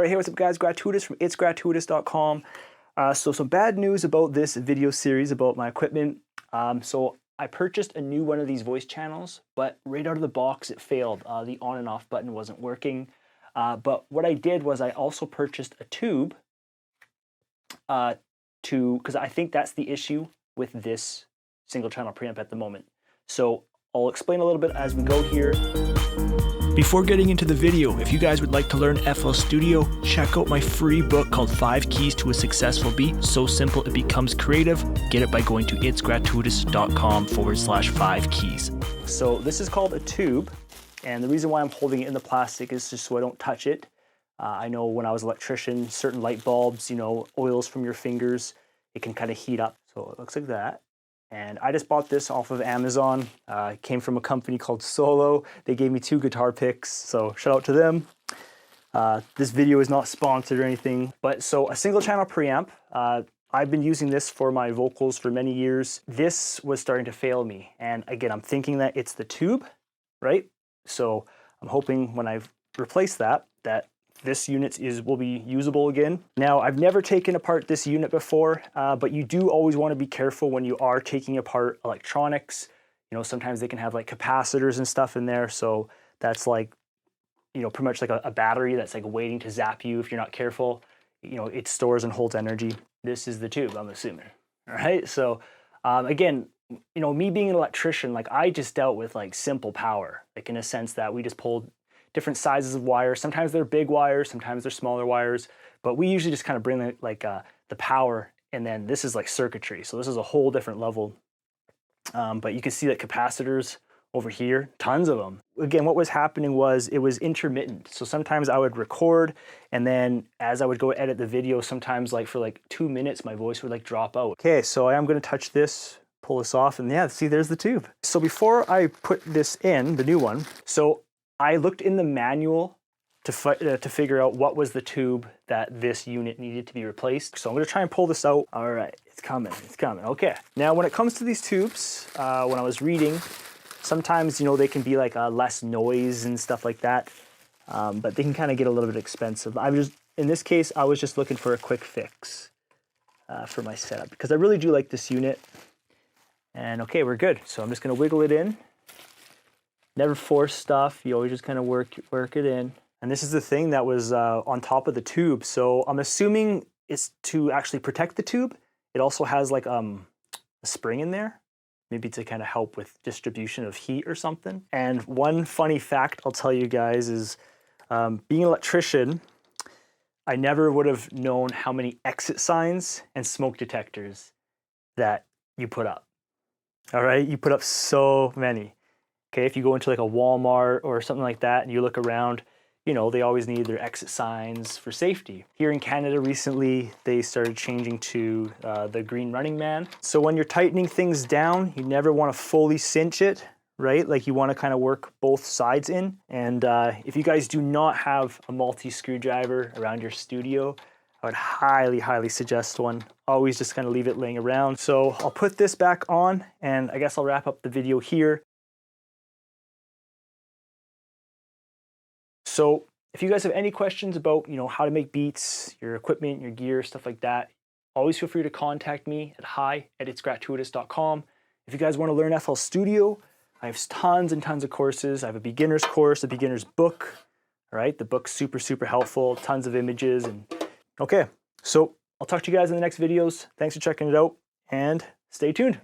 All right, hey, what's up guys? Gratuitous from itsgratuitous.com. So some bad news about this video series about my equipment. So I purchased a new one of these voice channels, but right out of the box it failed. The on and off button wasn't working. But what I did was I also purchased a tube because I think that's the issue with this single channel preamp at the moment. So I'll explain a little bit as we go here. Before getting into the video, if you guys would like to learn FL Studio, check out my free book called 5 Keys to a Successful Beat. So simple it becomes creative. Get it by going to itsgratuitous.com/5 keys. So this is called a tube, and the reason why I'm holding it in the plastic is just so I don't touch it. I know when I was an electrician, certain light bulbs, you know, oils from your fingers, it can kind of heat up. So it looks like that. And I just bought this off of Amazon. It came from a company called Solo. They gave me 2 guitar picks, so shout out to them. This video is not sponsored or anything, but so a single channel preamp. I've been using this for my vocals for many years. This was starting to fail me. And again, I'm thinking that it's the tube, right? So I'm hoping when I've replaced that this unit will be usable again. Now, I've never taken apart this unit before, but you do always want to be careful when you are taking apart electronics. You know, sometimes they can have like capacitors and stuff in there. So that's like, you know, pretty much like a battery that's like waiting to zap you if you're not careful. You know, it stores and holds energy. This is the tube, I'm assuming. All right, so again, you know, me being an electrician, like I just dealt with like simple power, like in a sense that we just pulled different sizes of wires. Sometimes they're big wires, sometimes they're smaller wires, but we usually just kind of bring the power, and then this is like circuitry. So this is a whole different level. But you can see that capacitors over here, tons of them. Again, what was happening was it was intermittent. So sometimes I would record, and then as I would go edit the video, sometimes like for like 2 minutes, my voice would like drop out. Okay, so I am gonna touch this, pull this off, and yeah, see, there's the tube. So before I put this in, the new one, so I looked in the manual to figure out what was the tube that this unit needed to be replaced. So I'm gonna try and pull this out. All right, it's coming, it's coming. Okay, now when it comes to these tubes, when I was reading, sometimes, you know, they can be like less noise and stuff like that, but they can kind of get a little bit expensive. In this case, I was just looking for a quick fix for my setup because I really do like this unit. And okay, we're good. So I'm just gonna wiggle it in. Never force stuff, you always just kind of work it in. And this is the thing that was on top of the tube. So I'm assuming it's to actually protect the tube. It also has like a spring in there, maybe to kind of help with distribution of heat or something. And one funny fact I'll tell you guys is being an electrician, I never would have known how many exit signs and smoke detectors that you put up. All right, you put up so many. Okay, if you go into like a Walmart or something like that and you look around, you know, they always need their exit signs for safety. Here in Canada recently, they started changing to the green running man. So when you're tightening things down, you never want to fully cinch it, right? Like you want to kind of work both sides in. And if you guys do not have a multi-screwdriver around your studio, I would highly, highly suggest one. Always just kind of leave it laying around. So I'll put this back on, and I guess I'll wrap up the video here. So if you guys have any questions about, you know, how to make beats, your equipment, your gear, stuff like that, always feel free to contact me at hi@itsgratuitous.com. If you guys want to learn FL Studio, I have tons and tons of courses. I have a beginner's course, a beginner's book. All right, the book's super, super helpful, tons of images. And okay, so I'll talk to you guys in the next videos. Thanks for checking it out, and stay tuned.